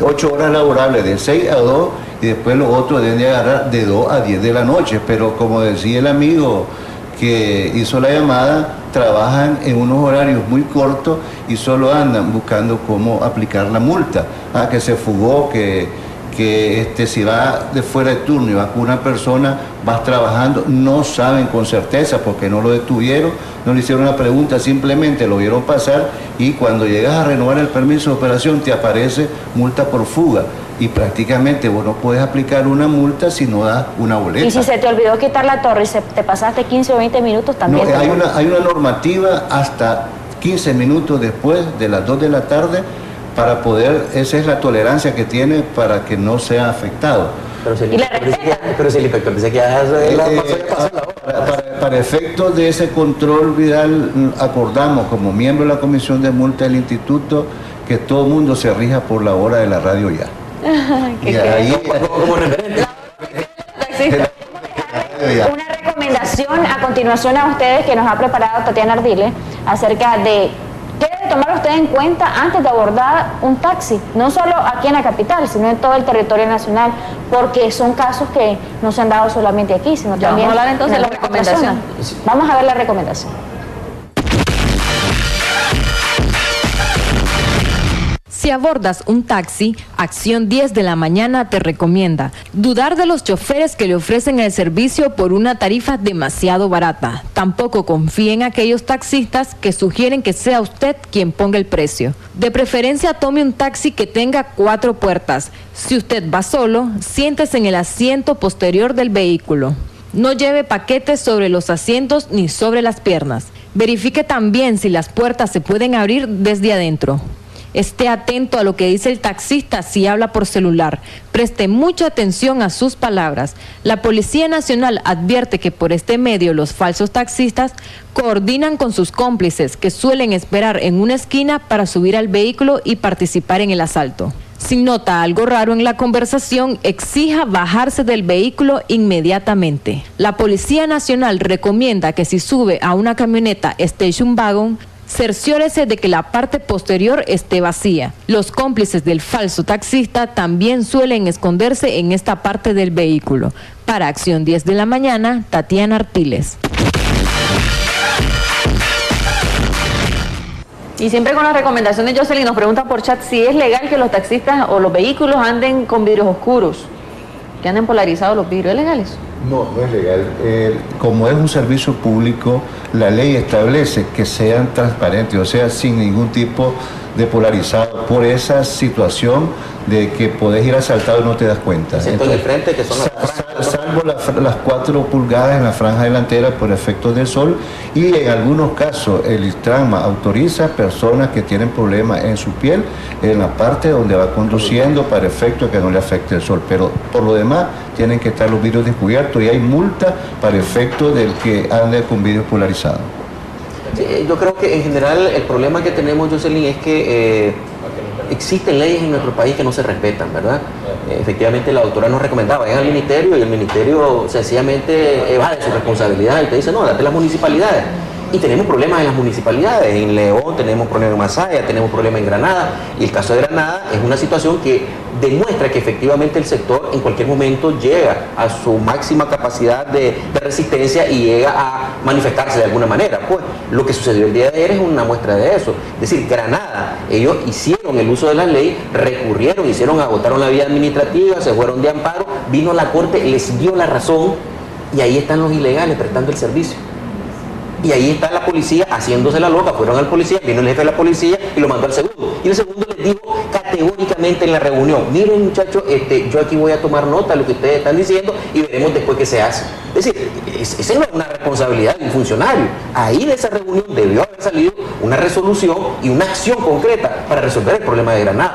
8 horas laborables de 6 a 2, y después los otros deben de agarrar de 2 a 10 de la noche. Pero como decía el amigo que hizo la llamada, trabajan en unos horarios muy cortos y solo andan buscando cómo aplicar la multa. Que se fugó, que si va de fuera de turno y va con una persona, vas trabajando, no saben con certeza porque no lo detuvieron, no le hicieron una pregunta, simplemente lo vieron pasar, y cuando llegas a renovar el permiso de operación te aparece multa por fuga. Y prácticamente vos no puedes aplicar una multa si no das una boleta.
Y si se te olvidó quitar la torre y te pasaste 15 o 20 minutos también.
No, hay una normativa hasta 15 minutos después de las 2 de la tarde para poder, esa es la tolerancia que tiene para que no sea afectado.
Pero si el inspector dice que ya pasó la hora.
Para efectos de ese control, Vidal, acordamos como miembro de la comisión de multa del instituto que todo el mundo se rija por la hora de la radio ya. Y ahí,
como referente.
Una recomendación a continuación a ustedes que nos ha preparado Tatiana Ardiles acerca de qué debe tomar usted en cuenta antes de abordar un taxi, no solo aquí en la capital, sino en todo el territorio nacional, porque son casos que no se han dado solamente aquí, sino
ya
también.
Vamos a hablar entonces de la recomendación.
Vamos a ver la recomendación.
Si abordas un taxi, Acción 10 de la mañana te recomienda dudar de los choferes que le ofrecen el servicio por una tarifa demasiado barata. Tampoco confíe en aquellos taxistas que sugieren que sea usted quien ponga el precio. De preferencia, tome un taxi que tenga 4 puertas. Si usted va solo, siéntese en el asiento posterior del vehículo. No lleve paquetes sobre los asientos ni sobre las piernas. Verifique también si las puertas se pueden abrir desde adentro. Esté atento a lo que dice el taxista si habla por celular. Preste mucha atención a sus palabras. La Policía Nacional advierte que por este medio los falsos taxistas coordinan con sus cómplices que suelen esperar en una esquina para subir al vehículo y participar en el asalto. Si nota algo raro en la conversación, exija bajarse del vehículo inmediatamente. La Policía Nacional recomienda que si sube a una camioneta Station Wagon, cerciórese de que la parte posterior esté vacía. Los cómplices del falso taxista también suelen esconderse en esta parte del vehículo. Para Acción 10 de la mañana, Tatiana Ardiles.
Y siempre con las recomendaciones, Jocelyn, nos preguntan por chat si es legal que los taxistas o los vehículos anden con vidrios oscuros, que anden polarizados los vidrios. ¿Es legal eso?
No, no es legal. Como es un servicio público, la ley establece que sean transparentes, o sea, sin ningún tipo de polarizado, por esa situación de que podés ir asaltado y no te das cuenta.
Entonces, de frente, que son
salvo las 4 pulgadas en la franja delantera por efectos del sol, y en algunos casos el Iltranma autoriza personas que tienen problemas en su piel en la parte donde va conduciendo para efecto que no le afecte el sol, pero por lo demás tienen que estar los vidrios descubiertos y hay multa para efecto del que ande con vidrios polarizados.
Sí, yo creo que en general el problema que tenemos, Jocelyn, es que existen leyes en nuestro país que no se respetan, ¿verdad? Efectivamente la doctora nos recomendaba, vayan al ministerio y el ministerio sencillamente evade su responsabilidad y te dice, no, date las municipalidades. Y tenemos problemas en las municipalidades, en León tenemos problemas en Masaya, tenemos problemas en Granada, y el caso de Granada es una situación que demuestra que efectivamente el sector en cualquier momento llega a su máxima capacidad de resistencia y llega a manifestarse de alguna manera. Pues lo que sucedió el día de ayer es una muestra de eso. Es decir, Granada, ellos hicieron el uso de la ley, recurrieron, agotaron la vía administrativa, se fueron de amparo, vino la corte, les dio la razón, y ahí están los ilegales prestando el servicio. Y ahí está la policía haciéndose la loca, fueron al policía, vino el jefe de la policía y lo mandó al segundo. Y el segundo les dijo categóricamente en la reunión, miren muchachos, yo aquí voy a tomar nota de lo que ustedes están diciendo y veremos después qué se hace. Es decir, esa no es una responsabilidad de un funcionario. Ahí de esa reunión debió haber salido una resolución y una acción concreta para resolver el problema de Granada.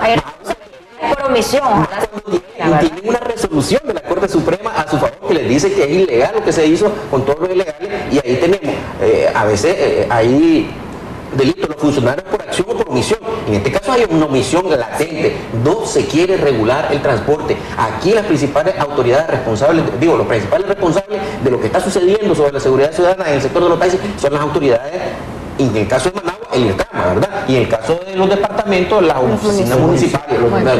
Por omisión.
Tienen una resolución de la Corte Suprema a su favor que les dice que es ilegal lo que se hizo con todos los ilegales, y ahí tenemos a veces hay delitos los funcionarios por acción o por omisión. En este caso hay una omisión latente, no se quiere regular el transporte. Aquí las principales autoridades responsables, los principales responsables de lo que está sucediendo sobre la seguridad ciudadana en el sector de los taxis son las autoridades, en el caso de Managua, el IRTRAMA, ¿verdad? Y en el caso de los departamentos, las oficinas municipales.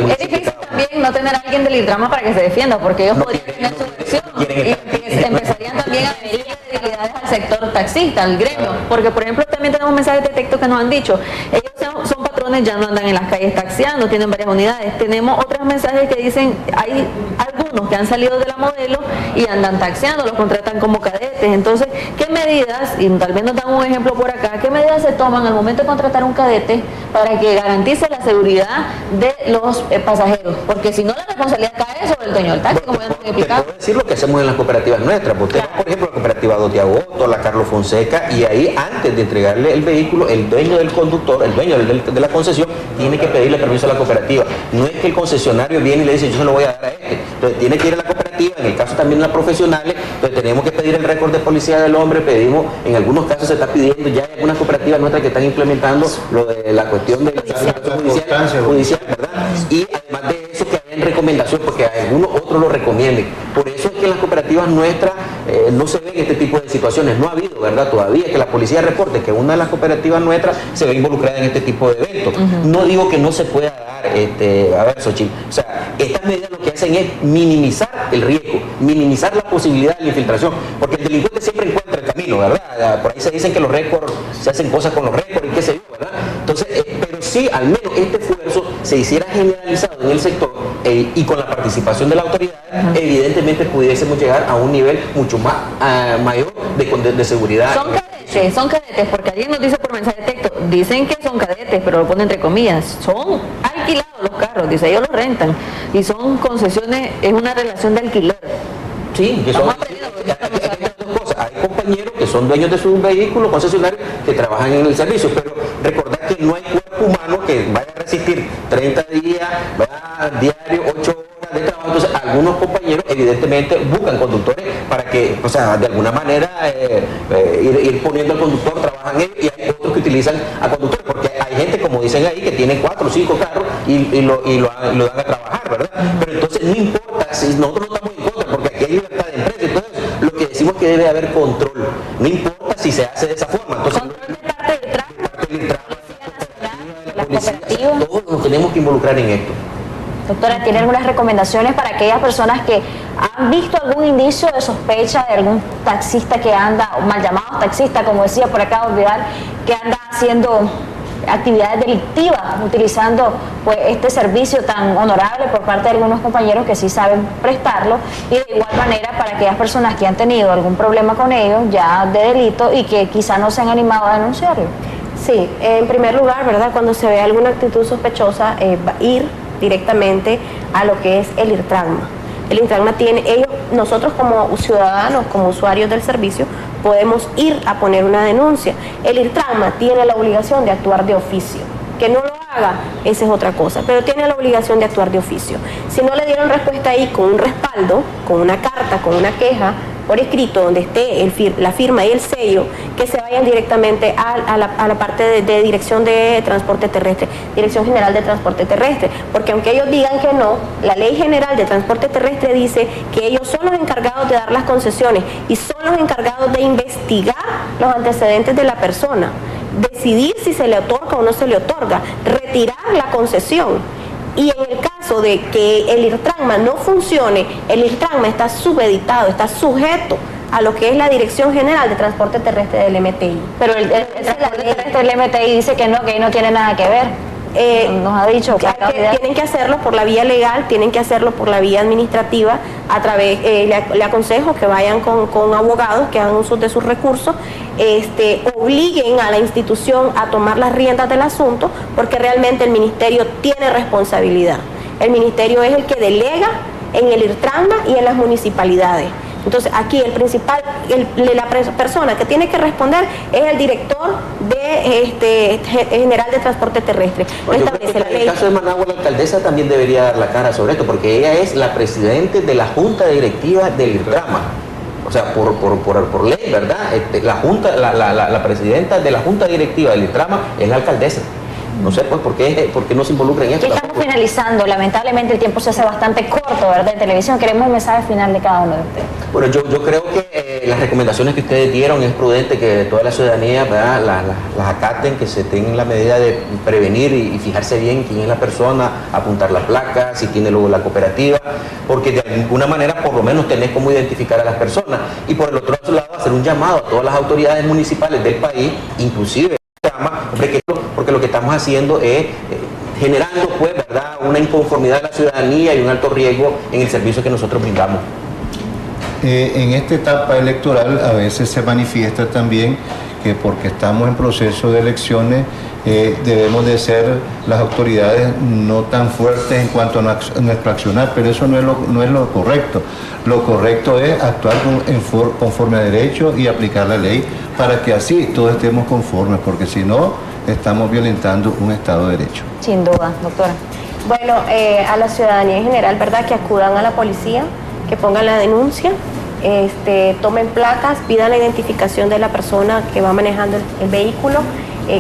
Es difícil también no tener a alguien del IRTRAMA para que se defienda, porque ellos podrían tener su versión y empezarían también a venir debilidades al sector taxista, al gremio, porque por ejemplo también tenemos mensajes de texto que nos han dicho, ellos son patrones, ya no andan en las calles taxiando, tienen varias unidades. Tenemos otros mensajes que dicen, hay algunos que han salido de la modelo y andan taxiando, los contratan como cadetes. Entonces, ¿qué medidas, y tal vez nos dan un ejemplo por acá, qué medidas se toman al momento de contratar un cadete para que garantice la seguridad de los pasajeros? Porque si no, la responsabilidad cae sobre el dueño del taxi, como ya nos han explicado.
Te puedo decir lo que hacemos en las cooperativas nuestras, porque por ejemplo la cooperativa 2 de agosto, la Carlos Fonseca, y ahí antes de entregarle el vehículo, el dueño del conductor, el dueño de la concesión, tiene que pedirle permiso a la cooperativa. No es que el concesionario viene y le dice, yo se lo voy a dar a este. Entonces tiene que ir a la cooperativa, en el caso también de las profesionales, entonces tenemos que pedir el récord de policía del hombre, pedimos, en algunos casos se está pidiendo, ya hay algunas cooperativas nuestras que están implementando lo de la cuestión de la judicial, ¿verdad? Y además de eso que hayan recomendación, porque algunos otros lo recomienden. Por eso es que en las cooperativas nuestras no se ven este tipo de situaciones, no ha habido, ¿verdad? Todavía que la policía reporte que una de las cooperativas nuestras se ve involucrada en este tipo de eventos. No digo que no se pueda dar, a ver, Xochitl, o sea, estas medidas lo que hacen es minimizar el riesgo, minimizar la posibilidad de la infiltración, porque el delincuente siempre encuentra el camino, ¿verdad? Por ahí se dicen que los récords, se hacen cosas con los récords y qué sé yo, ¿verdad? Entonces, pero sí, al menos este esfuerzo se hiciera generalizado en el sector y con la participación de la autoridad, evidentemente pudiésemos llegar a un nivel mucho más mayor de seguridad.
Son cadetes, porque alguien nos dice por mensaje de texto, dicen que son cadetes, pero lo ponen entre comillas, son alquilados los carros, dice, ellos los rentan, y son concesiones, es una relación de alquiler.
Sí, que son dos cosas. Hay compañeros que son dueños de sus vehículos, concesionarios, que trabajan en el servicio, pero recordad que no hay cuerpo humano que vaya a resistir 30 días, diario, 8 horas de trabajo. Entonces, algunos compañeros evidentemente buscan conductores para que, o sea, de alguna manera ir poniendo al conductor, trabajan ellos, y hay otros que utilizan a conductores, porque hay gente, como dicen ahí, que tiene 4 o 5 carros y lo dan a trabajar, ¿verdad? Pero entonces no importa, si nosotros no estamos en contra, porque aquí hay libertad de empresa, entonces lo que decimos es que debe haber control, no importa si se hace de esa forma. Entonces, todos nos tenemos que involucrar en esto.
Doctora, ¿tiene algunas recomendaciones para aquellas personas que han visto algún indicio de sospecha de algún taxista que anda, o mal llamado taxista, como decía por acá Olvidar, que anda haciendo actividades delictivas, utilizando pues este servicio tan honorable por parte de algunos compañeros que sí saben prestarlo, y de igual manera para aquellas personas que han tenido algún problema con ellos ya de delito y que quizá no se han animado a denunciarlo?
Sí, en primer lugar, ¿verdad? Cuando se ve alguna actitud sospechosa, ir directamente a lo que es el IRTRAMA. El IRTRAMA tiene, nosotros como ciudadanos, como usuarios del servicio, podemos ir a poner una denuncia. El IRTRAMA tiene la obligación de actuar de oficio. Que no lo haga, esa es otra cosa, pero tiene la obligación de actuar de oficio. Si no le dieron respuesta ahí con un respaldo, con una carta, con una queja por escrito donde esté la firma y el sello, que se vayan directamente a la parte de Dirección de Transporte Terrestre, Dirección General de Transporte Terrestre, porque aunque ellos digan que no, la Ley General de Transporte Terrestre dice que ellos son los encargados de dar las concesiones y son los encargados de investigar los antecedentes de la persona, decidir si se le otorga o no se le otorga, retirar la concesión. Y en el caso de que el IRTRAMA no funcione, el IRTRAMA está subeditado, está sujeto a lo que es la Dirección General de Transporte Terrestre del MTI.
Pero el transporte terrestre del MTI dice que ahí no tiene nada que ver. Nos ha dicho
que tienen que hacerlo por la vía legal, tienen que hacerlo por la vía administrativa, a través, le aconsejo que vayan con abogados que hagan uso de sus recursos, obliguen a la institución a tomar las riendas del asunto, porque realmente el ministerio tiene responsabilidad. El ministerio es el que delega en el IRTRAMA y en las municipalidades. Entonces aquí el principal, la persona que tiene que responder es el director general de Transporte Terrestre.
Yo creo que en el caso de Managua, la alcaldesa también debería dar la cara sobre esto, porque ella es la presidente de la junta directiva del IRTRAMA. o sea, por ley, ¿verdad? La presidenta de la junta directiva del Intrama es la alcaldesa. No sé, pues, ¿por qué no se involucra en esto?
Ya estamos finalizando. Lamentablemente el tiempo se hace bastante corto, ¿verdad? En televisión queremos un mensaje final de cada uno de ustedes.
Bueno, yo creo que las recomendaciones que ustedes dieron es prudente que toda la ciudadanía, ¿verdad?, las acaten, que se tengan la medida de prevenir y fijarse bien quién es la persona, apuntar la placa, si tiene luego la cooperativa, porque de alguna manera por lo menos tenés cómo identificar a las personas. Y por el otro lado, hacer un llamado a todas las autoridades municipales del país, inclusive porque lo que estamos haciendo es generando, pues, ¿verdad?, una inconformidad de la ciudadanía y un alto riesgo en el servicio que nosotros brindamos.
En esta etapa electoral a veces se manifiesta también que porque estamos en proceso de elecciones debemos de ser las autoridades no tan fuertes en cuanto a nuestro accionar, pero eso no es lo correcto. Lo correcto es actuar conforme a derecho y aplicar la ley para que así todos estemos conformes, porque si no estamos violentando un Estado de Derecho.
Sin duda, doctora.
Bueno, a la ciudadanía en general, ¿verdad?, que acudan a la policía, que pongan la denuncia, tomen placas, pidan la identificación de la persona que va manejando el vehículo,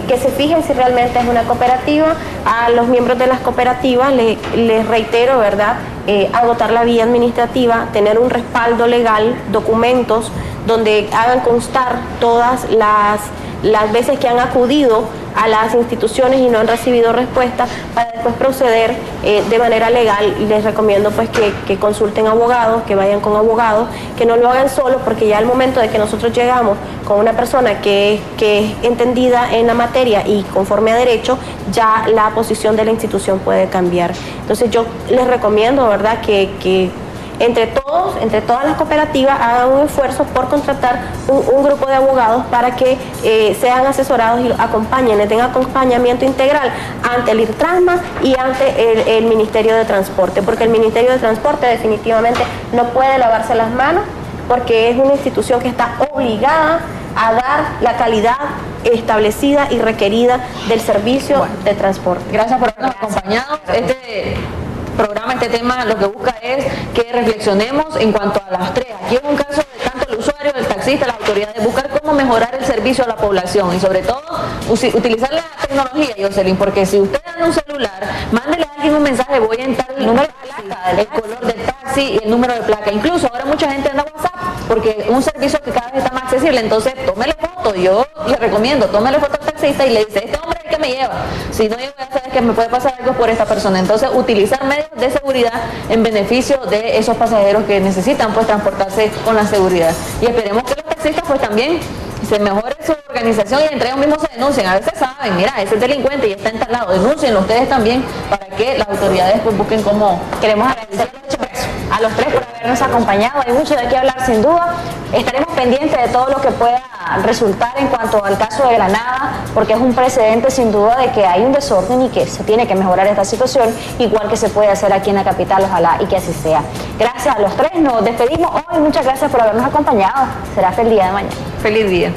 que se fijen si realmente es una cooperativa. A los miembros de las cooperativas les reitero, ¿verdad?, agotar la vía administrativa, tener un respaldo legal, documentos donde hagan constar todas las veces que han acudido a las instituciones y no han recibido respuesta, para después proceder de manera legal. Les recomiendo, pues, que consulten abogados, que vayan con abogados, que no lo hagan solos, porque ya al momento de que nosotros llegamos con una persona que es entendida en la materia y conforme a derecho, ya la posición de la institución puede cambiar. Entonces yo les recomiendo, ¿verdad?, que entre todas las cooperativas hagan un esfuerzo por contratar un grupo de abogados para que sean asesorados y los acompañen, les den acompañamiento integral ante el IRTRASMA y ante el Ministerio de Transporte, porque el Ministerio de Transporte definitivamente no puede lavarse las manos, porque es una institución que está obligada a dar la calidad establecida y requerida del servicio de transporte.
Gracias por habernos acompañado. Este programa, este tema, lo que busca es que reflexionemos en cuanto a las tres. Aquí es un caso de tanto el usuario, el taxista, las autoridades, buscar cómo mejorar el servicio a la población y sobre todo utilizar la tecnología, Jocelyn, porque si usted anda un celular, mándele a alguien un mensaje, voy a entrar el número de placa, el color del taxi y el número de placa. Incluso ahora mucha gente anda WhatsApp porque es un servicio que cada vez está más accesible, entonces tómele foto. Yo le recomiendo, tómele foto al taxista y le dice, este hombre es el que me lleva, si no, yo voy a saber que me puede pasar algo por esta persona. Entonces utilizar medios de seguridad en beneficio de esos pasajeros que necesitan, pues, transportarse con la seguridad, y esperemos que los taxistas, pues, también se mejore su organización y entre ellos mismos se denuncien. A veces saben, mira, ese es delincuente y está instalado, denúncienlo ustedes también para que las autoridades, pues, busquen cómo.
Queremos agradecer a los tres por habernos acompañado. Hay mucho de qué hablar, sin duda. Estaremos pendientes de todo lo que pueda resultar en cuanto al caso de Granada, porque es un precedente sin duda de que hay un desorden y que se tiene que mejorar esta situación, igual que se puede hacer aquí en la capital. Ojalá y que así sea. Gracias a los tres, nos despedimos hoy. Muchas gracias por habernos acompañado. Será hasta el día de mañana.
Feliz día.